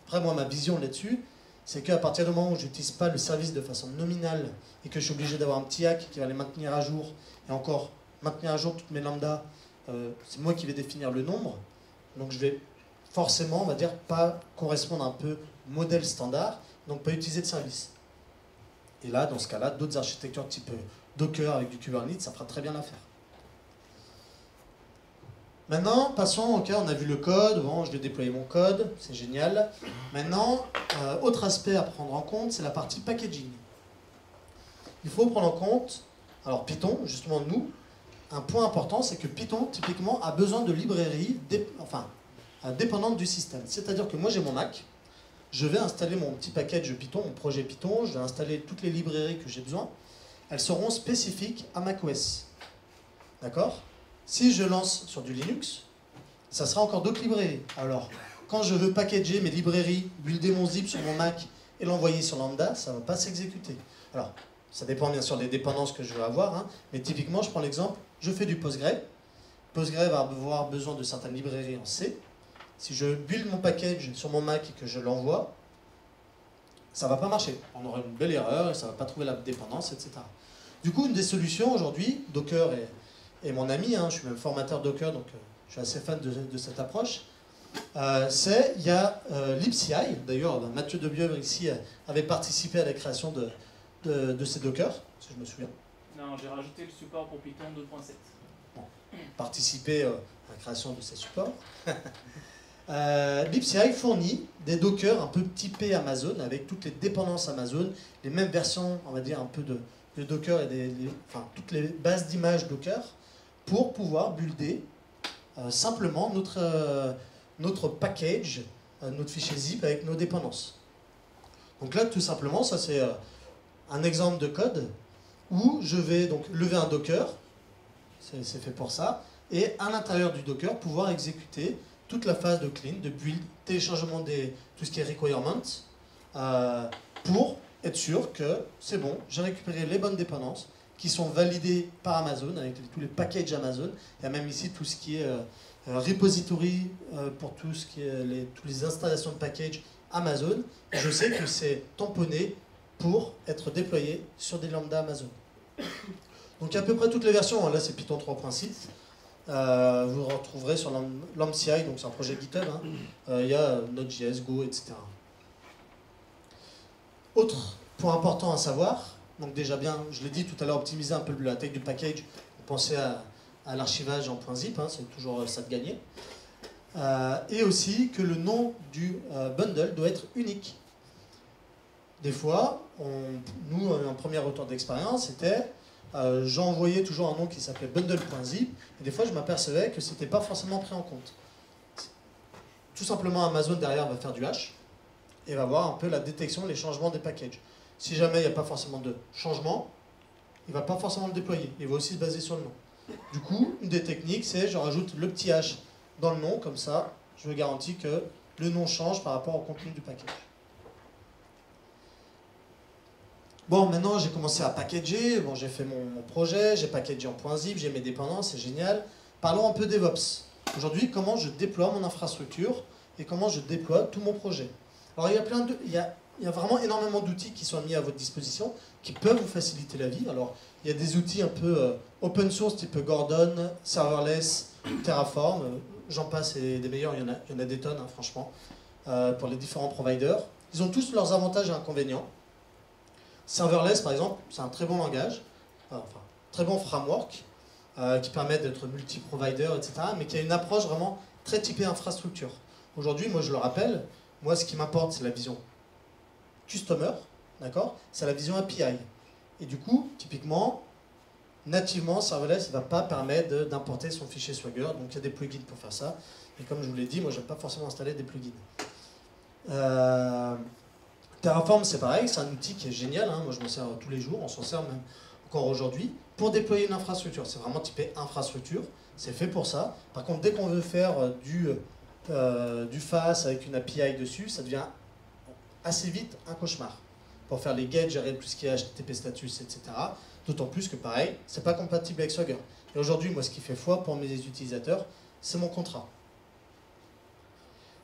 Après, moi, ma vision là-dessus, c'est qu'à partir du moment où je n'utilise pas le service de façon nominale et que je suis obligé d'avoir un petit hack qui va les maintenir à jour, et encore, maintenir à jour toutes mes lambdas, c'est moi qui vais définir le nombre, donc je vais forcément, on va dire, pas correspondre un peu au modèle standard, donc pas utiliser de service. Et là, dans ce cas-là, d'autres architectures type Docker avec du Kubernetes, ça fera très bien l'affaire. Maintenant, passons, ok, on a vu le code, bon, je vais déployer mon code, c'est génial. Maintenant, autre aspect à prendre en compte, c'est la partie packaging. Il faut prendre en compte, alors Python, justement nous, un point important, c'est que Python, typiquement, a besoin de librairies dépendantes du système. C'est-à-dire que moi, j'ai mon Mac, je vais installer mon petit package Python, mon projet Python, je vais installer toutes les librairies que j'ai besoin. Elles seront spécifiques à macOS. D'accord ? Si je lance sur du Linux, ça sera encore d'autres librairies. Alors, quand je veux packager mes librairies, builder mon zip sur mon Mac et l'envoyer sur Lambda, ça ne va pas s'exécuter. Alors, ça dépend bien sûr des dépendances que je veux avoir, hein, mais typiquement, je prends l'exemple, je fais du Postgre. Postgre va avoir besoin de certaines librairies en C. Si je build mon package sur mon Mac et que je l'envoie, ça ne va pas marcher. On aura une belle erreur et ça ne va pas trouver la dépendance, etc. Du coup, une des solutions aujourd'hui, Docker et mon ami, hein, je suis même formateur Docker, donc je suis assez fan de cette approche, il y a libci, d'ailleurs Mathieu Debieuvre ici avait participé à la création de ces Docker, si je me souviens. Non, j'ai rajouté le support pour Python 2.7. Bon. Participer à la création de ces supports. libCI fournit des Docker un peu typés Amazon, avec toutes les dépendances Amazon, les mêmes versions, on va dire, un peu de Docker et enfin, toutes les bases d'images Docker, pour pouvoir builder simplement notre package, notre fichier zip avec nos dépendances. Donc là, tout simplement, ça c'est un exemple de code où je vais donc lever un Docker, c'est fait pour ça, et à l'intérieur du Docker, pouvoir exécuter toute la phase de clean, de build, téléchargement tout ce qui est requirements, pour être sûr que c'est bon, j'ai récupéré les bonnes dépendances qui sont validées par Amazon, avec tous les packages Amazon. Il y a même ici tout ce qui est repository pour tout ce qui est toutes les installations de packages Amazon. Et je sais que c'est tamponné pour être déployé sur des lambda Amazon. Donc à peu près toutes les versions, hein. Là c'est Python 3.6. Vous retrouverez sur LambCI, donc c'est un projet GitHub, hein. Il y a Node.js, Go, etc. Autre point important à savoir, donc déjà bien, je l'ai dit tout à l'heure, optimiser un peu la taille du package, pensez à l'archivage en .zip, hein, c'est toujours ça de gagner. Et aussi que le nom du bundle doit être unique. Des fois, nous, un premier retour d'expérience, c'était j'envoyais toujours un nom qui s'appelait bundle.zip, et des fois je m'apercevais que c'était pas forcément pris en compte. Tout simplement, Amazon derrière va faire du hash, et va voir un peu la détection, les changements des packages. Si jamais il n'y a pas forcément de changement, il ne va pas forcément le déployer, il va aussi se baser sur le nom. Du coup, une des techniques, c'est je rajoute le petit hash dans le nom, comme ça, je me garantis que le nom change par rapport au contenu du package. Bon, maintenant j'ai commencé à packager, bon, j'ai fait mon projet, j'ai packagé en .zip, j'ai mes dépendances, c'est génial. Parlons un peu DevOps. Aujourd'hui, comment je déploie mon infrastructure et comment je déploie tout mon projet. Alors il y a vraiment énormément d'outils qui sont mis à votre disposition, qui peuvent vous faciliter la vie. Alors il y a des outils un peu open source type Gordon, Serverless, Terraform, j'en passe et des meilleurs, il y en a des tonnes, hein, franchement, pour les différents providers. Ils ont tous leurs avantages et inconvénients. Serverless, par exemple, c'est un très bon langage, enfin, très bon framework, qui permet d'être multi-provider, etc., mais qui a une approche vraiment très typée infrastructure. Aujourd'hui, moi je le rappelle, moi ce qui m'importe c'est la vision customer, d'accord? C'est la vision API. Et du coup, typiquement, nativement, Serverless ne va pas permettre d'importer son fichier Swagger, donc il y a des plugins pour faire ça. Et comme je vous l'ai dit, moi j'aime pas forcément installer des plugins. Terraform, c'est pareil, c'est un outil qui est génial, hein. Moi je m'en sers tous les jours, on s'en sert même encore aujourd'hui, pour déployer une infrastructure. C'est vraiment typé infrastructure, c'est fait pour ça. Par contre, dès qu'on veut faire du FAS avec une API dessus, ça devient assez vite un cauchemar. Pour faire les gates, gérer tout ce qui est HTTP status, etc. D'autant plus que pareil, c'est pas compatible avec Swagger. Et aujourd'hui, moi ce qui fait foi pour mes utilisateurs, c'est mon contrat.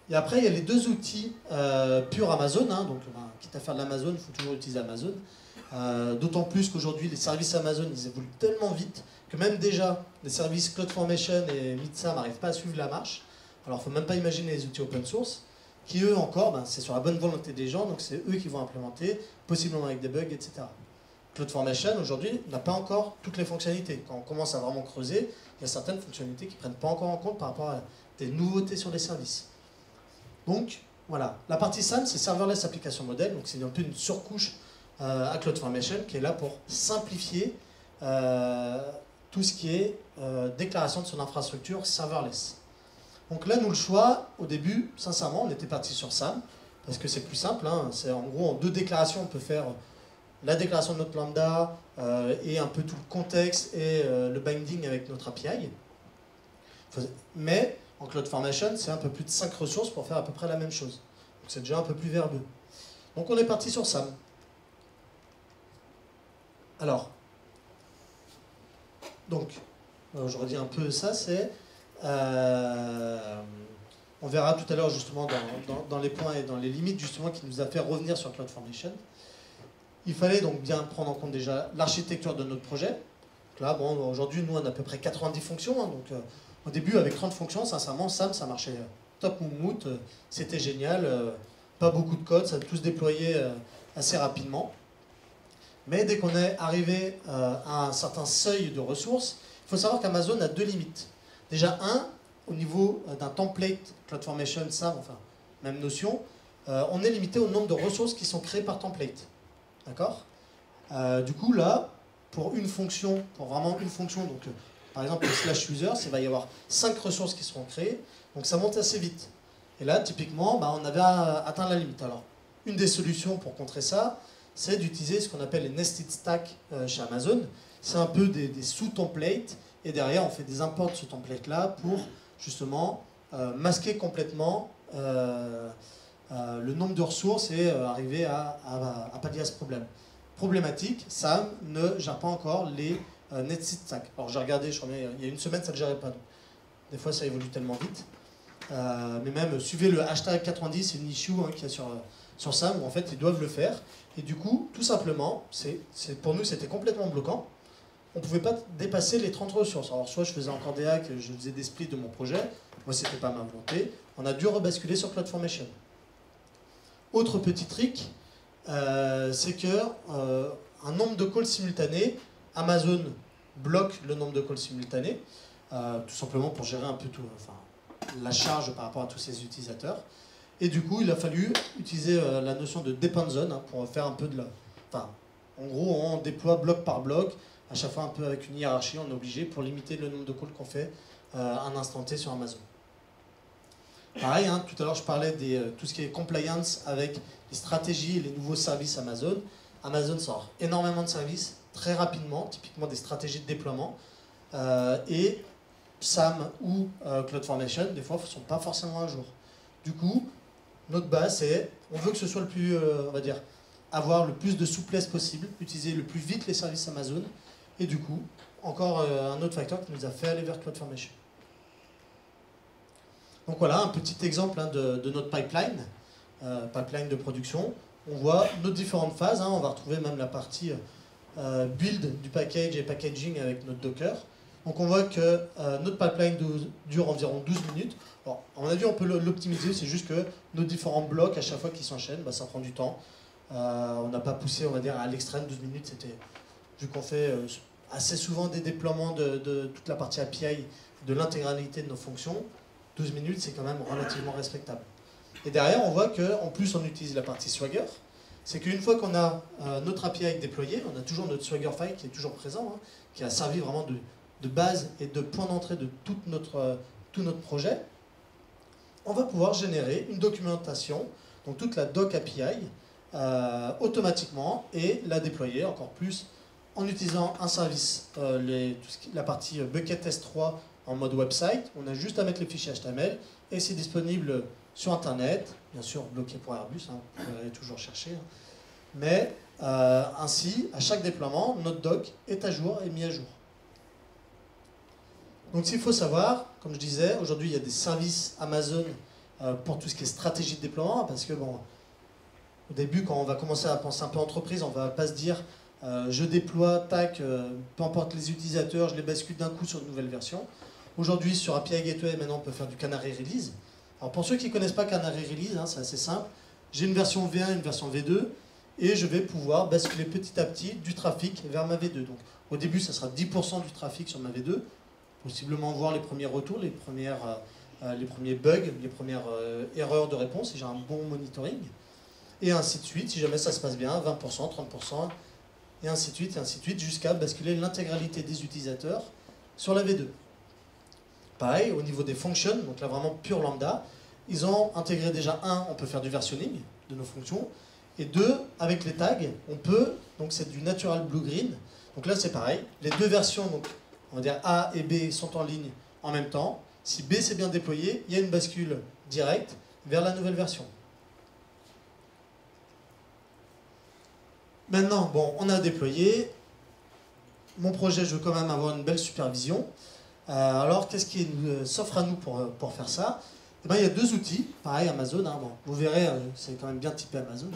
Et après, il y a les deux outils purs Amazon, hein, donc quitte à faire de l'Amazon, il faut toujours utiliser Amazon. D'autant plus qu'aujourd'hui, les services Amazon, ils évoluent tellement vite que même déjà, les services CloudFormation et Mitsam n'arrivent pas à suivre la marche. Alors, il ne faut même pas imaginer les outils open source, qui eux encore, c'est sur la bonne volonté des gens, donc c'est eux qui vont implémenter, possiblement avec des bugs, etc. CloudFormation, aujourd'hui, n'a pas encore toutes les fonctionnalités. Quand on commence à vraiment creuser, il y a certaines fonctionnalités qui ne prennent pas encore en compte par rapport à des nouveautés sur les services. Donc, voilà. La partie SAM, c'est Serverless Application Model, donc c'est un peu une surcouche à CloudFormation qui est là pour simplifier tout ce qui est déclaration de son infrastructure serverless. Donc là, nous, le choix, au début, sincèrement, on était parti sur SAM, parce que c'est plus simple, hein. C'est en gros, en deux déclarations, on peut faire la déclaration de notre lambda et un peu tout le contexte et le binding avec notre API. Mais en CloudFormation, c'est un peu plus de 5 ressources pour faire à peu près la même chose. Donc c'est déjà un peu plus verbeux. Donc on est parti sur SAM. Alors, donc, je redis un peu ça, c'est... on verra tout à l'heure justement dans les points et dans les limites justement qui nous a fait revenir sur CloudFormation. Il fallait donc bien prendre en compte déjà l'architecture de notre projet. Donc là, bon, aujourd'hui, nous, on a à peu près 90 fonctions, hein, donc... Au début, avec 30 fonctions, sincèrement, SAM, ça marchait top moumoute, c'était génial, pas beaucoup de code, ça a tout se déployé assez rapidement. Mais dès qu'on est arrivé à un certain seuil de ressources, il faut savoir qu'Amazon a deux limites. Déjà, au niveau d'un template CloudFormation, SAM, enfin, même notion, on est limité au nombre de ressources qui sont créées par template. D'accord? Du coup, là, pour une fonction, pour vraiment une fonction, donc par exemple, le slash user, il va y avoir 5 ressources qui seront créées, donc ça monte assez vite. Et là, typiquement, on avait atteint la limite. Alors, une des solutions pour contrer ça, c'est d'utiliser ce qu'on appelle les nested stacks chez Amazon. C'est un peu des sous-templates, et derrière, on fait des imports de ce template-là pour, justement, masquer complètement le nombre de ressources et arriver à pallier à ce problème. Problématique, SAM ne gère pas encore les nested stacks. Alors j'ai regardé, je crois, il y a une semaine, ça ne le gérait pas. Donc, des fois, ça évolue tellement vite. Mais même, suivez le hashtag 90, c'est une issue qu'il y a sur SAM, où en fait, ils doivent le faire. Et du coup, tout simplement, pour nous, c'était complètement bloquant. On ne pouvait pas dépasser les 30 ressources. Alors soit je faisais encore des hacks, je faisais des splits de mon projet. Moi, c'était pas ma volonté. On a dû rebasculer sur CloudFormation. Autre petit trick, c'est que un nombre de calls simultanés, Amazon bloque le nombre de calls simultanés, tout simplement pour gérer un peu tout, la charge par rapport à tous ces utilisateurs. Et du coup, il a fallu utiliser la notion de depend zone pour faire un peu de la... Enfin, en gros, on déploie bloc par bloc, à chaque fois un peu avec une hiérarchie, on est obligé pour limiter le nombre de calls qu'on fait à un instant T sur Amazon. Pareil, tout à l'heure je parlais de tout ce qui est compliance avec les stratégies et les nouveaux services Amazon. Amazon sort énormément de services très rapidement, typiquement des stratégies de déploiement. Et SAM ou CloudFormation, des fois, ne sont pas forcément à jour. Du coup, notre base, c'est, on veut que ce soit le plus, on va dire, avoir le plus de souplesse possible, utiliser le plus vite les services Amazon. Et du coup, encore un autre facteur qui nous a fait aller vers CloudFormation. Donc voilà, un petit exemple de notre pipeline, pipeline de production. On voit nos différentes phases, on va retrouver même la partie build du package et packaging avec notre Docker. Donc on voit que notre pipeline dure environ 12 minutes. Alors, à mon avis, on peut l'optimiser, c'est juste que nos différents blocs, à chaque fois qu'ils s'enchaînent, ça prend du temps. On n'a pas poussé, on va dire, à l'extrême. 12 minutes, c'était, vu qu'on fait assez souvent des déploiements de toute la partie API, de l'intégralité de nos fonctions, 12 minutes, c'est quand même relativement respectable. Et derrière, on voit qu'en plus, on utilise la partie Swagger. C'est qu'une fois qu'on a notre API déployé, on a toujours notre Swagger file qui est toujours présent, qui a servi vraiment de base et de point d'entrée de tout notre projet. On va pouvoir générer une documentation, donc toute la doc API, automatiquement et la déployer encore plus en utilisant un service, la partie Bucket S3 en mode website. On a juste à mettre le fichier HTML et c'est disponible sur Internet, bien sûr bloqué pour Airbus, vous pouvez toujours chercher. Mais ainsi, à chaque déploiement, notre doc est à jour et mis à jour. Donc s'il faut savoir, comme je disais, aujourd'hui il y a des services Amazon pour tout ce qui est stratégie de déploiement, parce que bon, au début quand on va commencer à penser un peu entreprise, on ne va pas se dire je déploie, tac, peu importe les utilisateurs, je les bascule d'un coup sur une nouvelle version. Aujourd'hui sur API Gateway, maintenant on peut faire du Canary Release. Alors pour ceux qui ne connaissent pas Canary Release, c'est assez simple, j'ai une version V1 et une version V2, et je vais pouvoir basculer petit à petit du trafic vers ma V2. Donc au début ça sera 10% du trafic sur ma V2, possiblement voir les premiers retours, les premiers bugs, les premières erreurs de réponse, si j'ai un bon monitoring, et ainsi de suite, si jamais ça se passe bien, 20%, 30%, et ainsi de suite, jusqu'à basculer l'intégralité des utilisateurs sur la V2. Pareil, au niveau des functions, donc là vraiment pure lambda, ils ont intégré déjà on peut faire du versionning de nos fonctions, et 2, avec les tags, on peut, donc c'est du natural blue-green, donc là c'est pareil, les deux versions, donc on va dire A et B sont en ligne en même temps. Si B s'est bien déployé, il y a une bascule directe vers la nouvelle version. Maintenant, bon, on a déployé. Mon projet, je veux quand même avoir une belle supervision. Alors, qu'est-ce qui s'offre à nous pour faire ça? Eh bien, il y a deux outils. Pareil, Amazon. Bon, vous verrez, c'est quand même bien typé Amazon.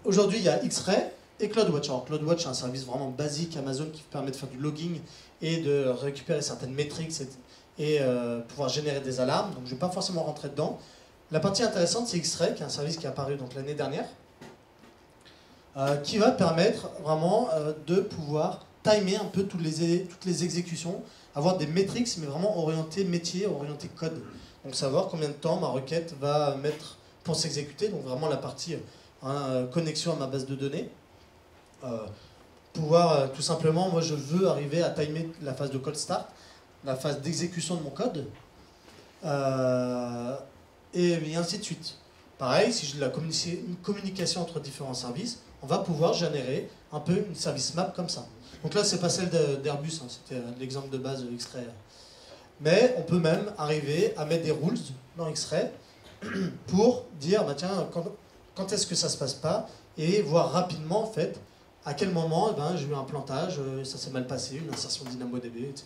Aujourd'hui, il y a X-Ray et CloudWatch. Alors CloudWatch, c'est un service vraiment basique Amazon qui permet de faire du logging et de récupérer certaines métriques et pouvoir générer des alarmes. Donc je ne vais pas forcément rentrer dedans. La partie intéressante, c'est X-Ray, qui est un service qui est apparu l'année dernière. qui va permettre vraiment de pouvoir timer un peu toutes les exécutions, avoir des métriques, mais vraiment orientées métier, orientées code. Donc savoir combien de temps ma requête va mettre pour s'exécuter, donc vraiment la partie connexion à ma base de données. Pouvoir tout simplement, moi je veux arriver à timer la phase de cold start, la phase d'exécution de mon code, et ainsi de suite. Pareil, si j'ai une communication entre différents services, on va pouvoir générer un peu une service map comme ça. Donc là, c'est pas celle d'Airbus, hein, c'était l'exemple de base X-Ray. Mais on peut même arriver à mettre des rules dans X-Ray pour dire, bah tiens, quand est-ce que ça se passe pas, et voir rapidement, en fait, à quel moment j'ai eu un plantage, ça s'est mal passé, une insertion DynamoDB, etc.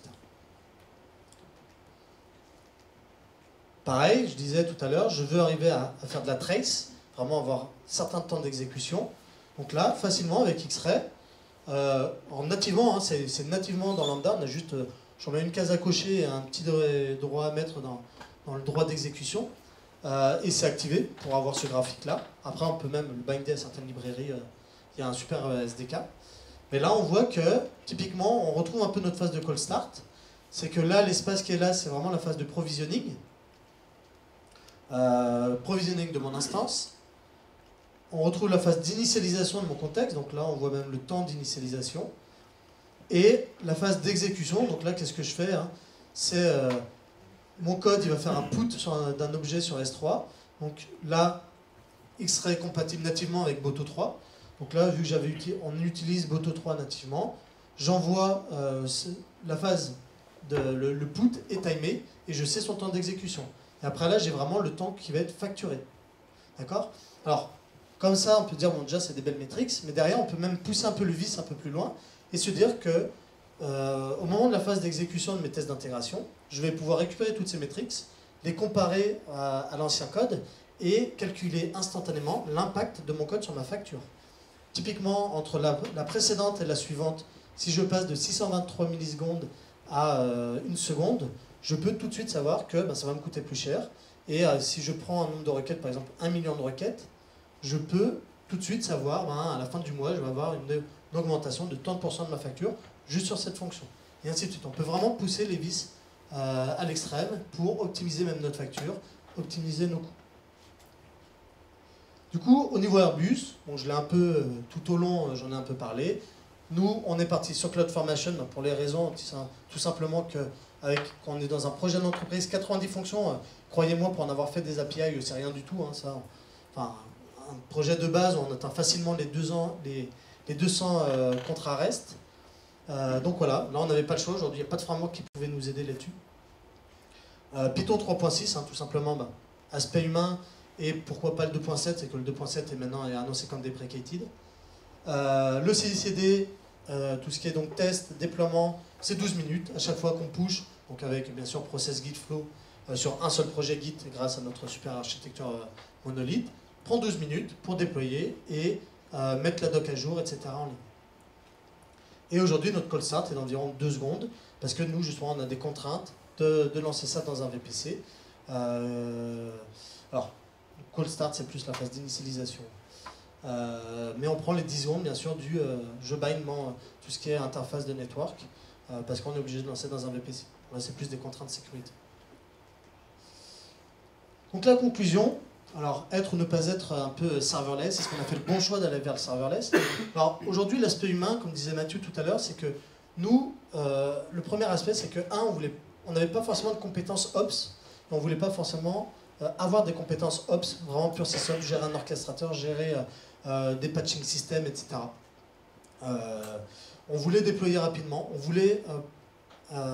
Pareil, je disais tout à l'heure, je veux arriver à faire de la trace, vraiment avoir certain temps d'exécution. Donc là, facilement avec X-Ray, en nativement, hein, c'est nativement dans Lambda, on a juste, j'en mets une case à cocher et un petit droit à mettre dans le droit d'exécution, et c'est activé pour avoir ce graphique-là. Après, on peut même le binder à certaines librairies, il y a un super SDK. Mais là, on voit que, typiquement, on retrouve un peu notre phase de call start. C'est que là, l'espace qui est là, c'est vraiment la phase de provisioning. Provisioning de mon instance. On retrouve la phase d'initialisation de mon contexte, donc là on voit même le temps d'initialisation. Et la phase d'exécution, donc là qu'est-ce que je fais hein, c'est mon code, il va faire un put d'un objet sur S3. Donc là, X-Ray est compatible nativement avec Boto 3. Donc là, vu que on utilise Boto 3 nativement, j'envoie la phase, le put est timé, et je sais son temps d'exécution. Et après là, j'ai vraiment le temps qui va être facturé. D'accord? Alors, comme ça, on peut dire, bon, déjà, c'est des belles métriques, mais derrière, on peut même pousser un peu le vice un peu plus loin et se dire que, au moment de la phase d'exécution de mes tests d'intégration, je vais pouvoir récupérer toutes ces métriques, les comparer à l'ancien code et calculer instantanément l'impact de mon code sur ma facture. Typiquement, entre la précédente et la suivante, si je passe de 623 millisecondes à 1 seconde, je peux tout de suite savoir que ça va me coûter plus cher. Et si je prends un nombre de requêtes, par exemple 1 million de requêtes, je peux tout de suite savoir, à la fin du mois, je vais avoir une augmentation de tant de pourcents de ma facture juste sur cette fonction. Et ainsi de suite. On peut vraiment pousser les vis à l'extrême pour optimiser même notre facture, optimiser nos coûts. Du coup, au niveau Airbus, bon, je l'ai un peu, tout au long, j'en ai un peu parlé. Nous, on est parti sur CloudFormation pour les raisons, tout simplement que quand on est dans un projet d'entreprise, 90 fonctions, croyez-moi, pour en avoir fait des API, c'est rien du tout. Hein, ça. Enfin, un projet de base, on atteint facilement les 200 contrats REST. Donc voilà, là on n'avait pas le choix, aujourd'hui il n'y a pas de framework qui pouvait nous aider là-dessus. Python 3.6, hein, tout simplement, aspect humain, et pourquoi pas le 2.7, c'est que le 2.7 est maintenant annoncé comme deprecated. Le CICD, tout ce qui est donc test, déploiement, c'est 12 minutes à chaque fois qu'on push, donc avec bien sûr process Git flow sur un seul projet Git grâce à notre super architecture monolithe, prend 12 minutes pour déployer et mettre la doc à jour, etc. en ligne. Et aujourd'hui, notre call start est d'environ 2 secondes, parce que nous, justement, on a des contraintes de lancer ça dans un VPC. Alors, call start, c'est plus la phase d'initialisation. Mais on prend les 10 secondes, bien sûr, du je bind tout ce qui est interface de network, parce qu'on est obligé de lancer dans un VPC. Là, c'est plus des contraintes de sécurité. Donc la conclusion, alors être ou ne pas être un peu serverless, est-ce qu'on a fait le bon choix d'aller vers le serverless? Alors aujourd'hui, l'aspect humain, comme disait Mathieu tout à l'heure, c'est que nous, le premier aspect, c'est que, on n'avait pas forcément de compétences Ops, et on ne voulait pas forcément avoir des compétences Ops, vraiment pure SysOps, gérer un orchestrateur, gérer des patching systems, etc. On voulait déployer rapidement, on voulait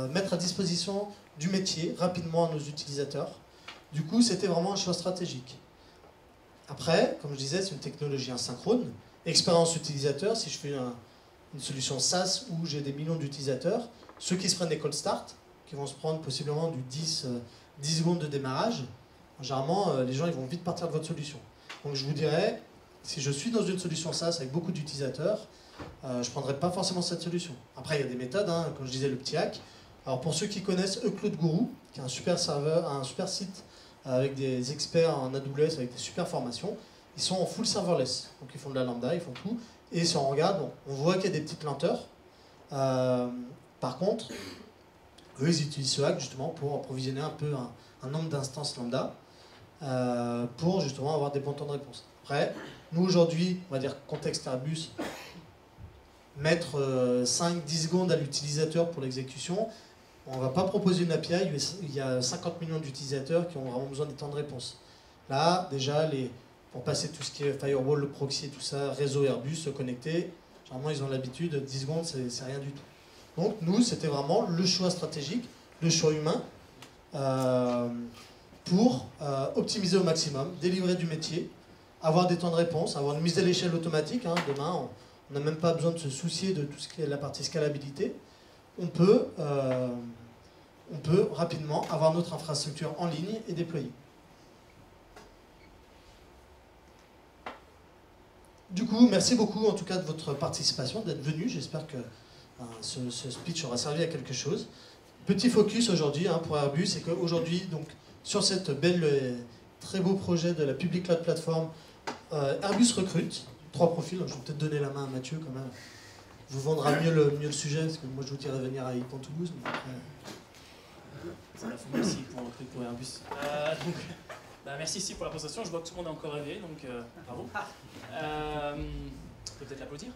mettre à disposition du métier rapidement à nos utilisateurs. Du coup, c'était vraiment un choix stratégique. Après, comme je disais, c'est une technologie asynchrone. Expérience utilisateur, si je fais une solution SaaS où j'ai des millions d'utilisateurs, ceux qui se prennent des cold start, qui vont se prendre possiblement du 10 secondes de démarrage, généralement, les gens ils vont vite partir de votre solution. Donc je vous dirais, si je suis dans une solution SaaS avec beaucoup d'utilisateurs, je ne prendrai pas forcément cette solution. Après, il y a des méthodes, hein, comme je disais, le petit hack. Alors pour ceux qui connaissent eCloud Guru, qui est un super serveur, un super site avec des experts en AWS, avec des super formations, ils sont en full serverless. Donc ils font de la lambda, ils font tout. Et si on regarde, bon, on voit qu'il y a des petites lenteurs. Par contre, eux, ils utilisent ce hack justement pour approvisionner un peu un nombre d'instances lambda pour justement avoir des bons temps de réponse. Après, nous aujourd'hui, on va dire contexte Airbus, mettre 5-10 secondes à l'utilisateur pour l'exécution, on ne va pas proposer une API, il y a 50 millions d'utilisateurs qui ont vraiment besoin des temps de réponse. Là, déjà, pour passer tout ce qui est firewall, le proxy et tout ça, réseau Airbus, se connecter, généralement ils ont l'habitude, 10 secondes, c'est rien du tout. Donc nous, c'était vraiment le choix stratégique, le choix humain, pour optimiser au maximum, délivrer du métier, avoir des temps de réponse, avoir une mise à l'échelle automatique. Hein, demain, on n'a même pas besoin de se soucier de tout ce qui est la partie scalabilité. On peut rapidement avoir notre infrastructure en ligne et déployée. Du coup, merci beaucoup en tout cas de votre participation, d'être venu. J'espère que ce speech aura servi à quelque chose. Petit focus aujourd'hui pour Airbus, c'est qu'aujourd'hui, donc, sur cette belle, très beau projet de la Public Cloud Platform, Airbus recrute 3 profils. Je vais peut-être donner la main à Mathieu quand même. Vous vendra mieux le sujet, parce que moi je vous dirais de venir à Ipon Toulouse. Mais après... Ça la fout aussi pour recruter pour Airbus. Merci Steve pour la présentation. Je vois que tout le monde est encore réveillé, donc bravo. On peut peut-être l'applaudir.